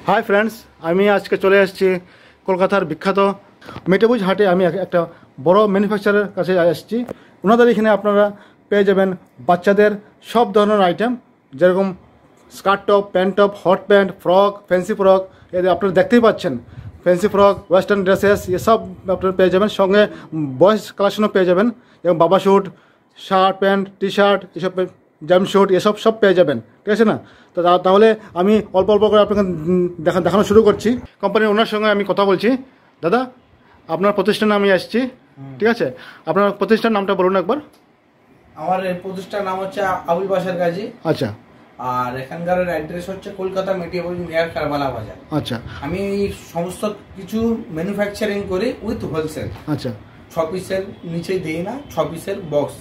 Hi friends, আমি আজকে চলে এসেছি কলকাতার বিখ্যাত মেটেবুজ হাটে। আমি একটা বড় ম্যানুফ্যাকচারের কাছে এসেছি। ওনাদের এখানে আপনারা পেয়ে যাবেন বাচ্চাদের সব ধরনের আইটেম, যেরকম skirt top, pant top, hot pant, frock, fancy frock, এদের আপনারা দেখতেই পাচ্ছেন। ফ্যান্সি ফ্রক, ওয়েস্টার্ন ড্রেসেস এসব আপনারা পেয়ে যাবেন। সঙ্গে বয়েজ কালেকশনও পেয়ে যাবেন, যেমন বাবা suit, shirt pant, T shirt, এসব জাম স্যুট এসব সব পেয়ে যাবেন। ঠিক আছে না? তো তাহলে আমি অল্প অল্প করে আপনাকে দেখানো শুরু করছি। কোম্পানির ওনার সঙ্গে আমি কথা বলছি। দাদা, আপনার প্রতিষ্ঠানে আমি আসছি, ঠিক আছে? আপনার প্রতিষ্ঠানের নামটা বলুন একবার। আমার এই প্রতিষ্ঠানের নাম হচ্ছে আবুল বাশার গাজী। আচ্ছা। আর এখানকার অ্যাড্রেস হচ্ছে কলকাতা মেটিয়াবুজ নিয়ার কারবালা বাজার। আচ্ছা। আমি সমস্ত কিছু ম্যানুফ্যাকচারিং করি উইথ হোলসেল। আচ্ছা। 6 পিসের নিচে দেই না, 6 পিসের বক্স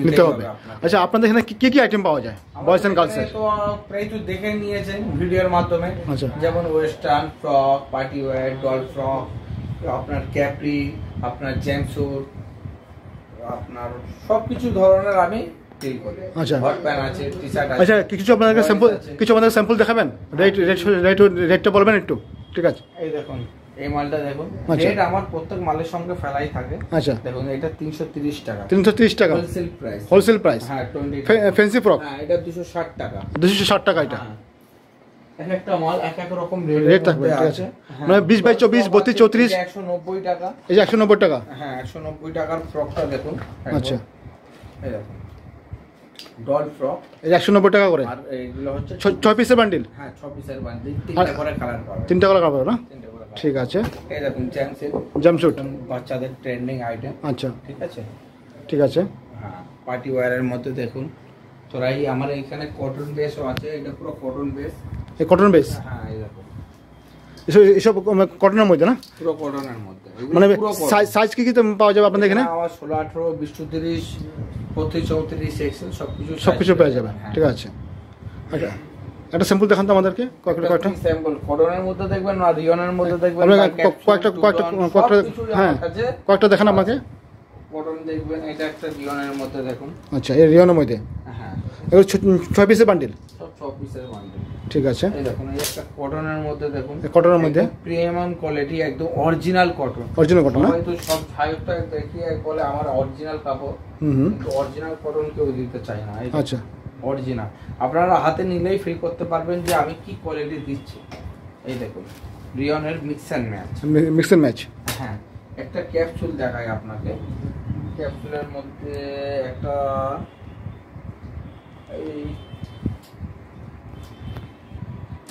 নিতে হবে। আচ্ছা, আপনাদের এখানে কি কি আইটেম পাওয়া যায় বয়েজ এন্ড গার্লস এর? তো প্রায় তো দেখে নিয়েছেন ভিডিওর মাধ্যমে। আচ্ছা। যেমন western frock, party wear, doll frock, আপনার ক্যাপ্রি, আপনার জাম্পস্যুট, আপনার সবকিছু ধরনের আমি ডিল করি। আচ্ছা। হট প্যান্ট আছে, টি শার্ট আছে। আচ্ছা, কিছু আপনাদের স্যাম্পল দেখাবেন? রেটটা বলবেন একটু? ঠিক আছে। এই দেখুন, এই মালটা দেখুন। আচ্ছা। রেট আমার প্রত্যেক মালের সঙ্গে ফেলাই থাকে। আচ্ছা। দেখুন, এটা 330 টাকা। 330 টাকা হোলসেল প্রাইস। Wholesale price. হ্যাঁ, 20 ফ্যান্সি ফ্রক। হ্যাঁ, এটা 260 টাকা। 260 টাকা এটা। হ্যাঁ। এক একটা মাল এক এক রকম রেট থাকবে। ঠিক আছে। মানে 20 বাই 24, 32, 34, 190 টাকা। এই যে 190 টাকা। হ্যাঁ, 190 টাকার ফ্রকটা দেখুন। আচ্ছা। এই দেখুন, ডল ফ্রক। এই 190 টাকা করে। আর এইগুলো হচ্ছে 6 পিসের বান্ডিল। হ্যাঁ, 6 পিসের বান্ডিল, 3টা করে কালার পাবেন। 3টা করে কালার না? 3টা করে কালার। ঠিক আছে। এই দেখুন, জাম্পস্যুট, বাচ্চাদের ট্রেন্ডিং আইটেম। আচ্ছা। ঠিক আছে। ঠিক আছে। হ্যাঁ, পার্টি ওয়্যারের মধ্যে দেখুন, তোরাই আমার এখানে কটন বেসও আছে। এটা পুরো কটন বেস। এই কটন বেস। হ্যাঁ, এই দেখুন, এসব কটনের মধ্যে না? পুরো কটনের মধ্যে। মানে সাইজ কি কি পাওয়া যাবে আপনাদের এখানে? আমার 16, 18, 20, 34, 32, 34 এক্সেল সবকিছু পেয়ে যাবে। ঠিক আছে। আচ্ছা, একটা স্যাম্পল দেখান তো আমাদেরকে। কয়েকটা স্যাম্পল কটনের মধ্যে দেখবেন, আর রিয়নের মধ্যে দেখবেন। কয়েকটা দেখান আমাকে। কটন দেখবেন, এটা একটা রিয়নের মধ্যে দেখুন। আচ্ছা, এই রিয়নের মধ্যে। হ্যাঁ, এগুলো 6 পিসের বান্ডিল। সব 6 পিসের বান্ডিল। ঠিক আছে। এই দেখুন, এই একটা কটনের মধ্যে দেখুন। কটনের মধ্যে প্রিমিয়াম কোয়ালিটি, একদম অরিজিনাল কটন। অরিজিনাল কটন না? হয়তো সব সাইডটা দেখিয়ে বলে আমার অরিজিনাল কাপড়, কিন্তু অরিজিনাল কটন কেউ দিতে চায় না। আচ্ছা। অরিজিনাল আপনারা হাতে নিলেই ফিল করতে পারবেন যে আমি কি কোয়ালিটি দিচ্ছি। এই দেখুন, রিয়নের মিক্স অ্যান্ড ম্যাচ। হ্যাঁ, একটা ক্যাপসুল দেখাই আপনাকে। ক্যাপসুলের মধ্যে একটা এই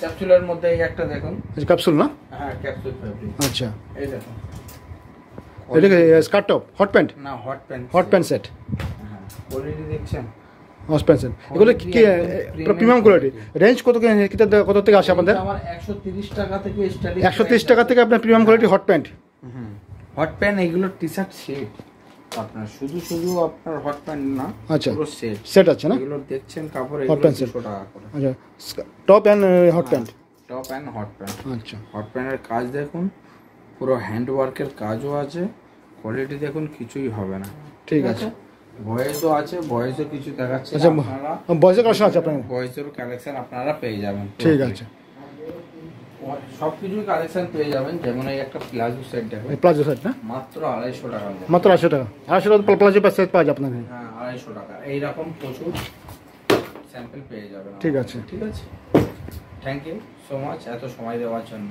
ক্যাপসুলের মধ্যে এই একটা দেখুন। ক্যাপসুল না? হ্যাঁ, ক্যাপসুল ফেব্রিক। আচ্ছা। এই দেখুন, এটা কি স্কার্ট টপ, হট প্যান্ট? না, হট প্যান্ট সেট। হ্যাঁ, কোয়ালিটি দেখছেন? Hot pant set. এগুলো কি প্রিমিয়াম কোয়ালিটি? রেঞ্জ কত থেকে আসে আপনাদের? আমার 130 টাকা থেকে স্টার্টিং। 130 টাকা থেকে আপনার premium quality hot pant. Hot pant, এগুলো টি শার্ট সেট। আপনার শুধু আপনার হট প্যান্ট না, আচ্ছা, পুরো সেট আছে না? এগুলো দেখছেন কাপড়, হট এগুলো প্যান্ট 200 টাকা করে। আচ্ছা, top and hot pant. Top and hot pant. আচ্ছা। হট প্যান্টের কাজ দেখুন, পুরো হ্যান্ড ওয়ার্কের কাজও আছে। কোয়ালিটি দেখুন, কিছুই হবে না। ঠিক আছে। বয়েজও আছে, বয়েজও কিছু দেখাচ্ছে। আচ্ছা, বয়েজের কালেকশন আছে আপনার? বয়েজের কালেকশন আপনারা পেয়ে যাবেন। ঠিক আছে। সবকিছু কালেকশন পেয়ে যাবেন। যেমন এই একটা প্লাজো সেট দেখুন। প্লাজো সেট না? মাত্র 250 টাকা। মাত্র 250 টাকা। 250 টাকা প্লাজো সেট পাওয়া যায় আপনার? হ্যাঁ, 250 টাকা। এইরকম প্রচুর স্যাম্পল পেয়ে যাবেন। ঠিক আছে। ঠিক আছে, থ্যাংক ইউ সো মাচ এত সময় দেওয়ার জন্য।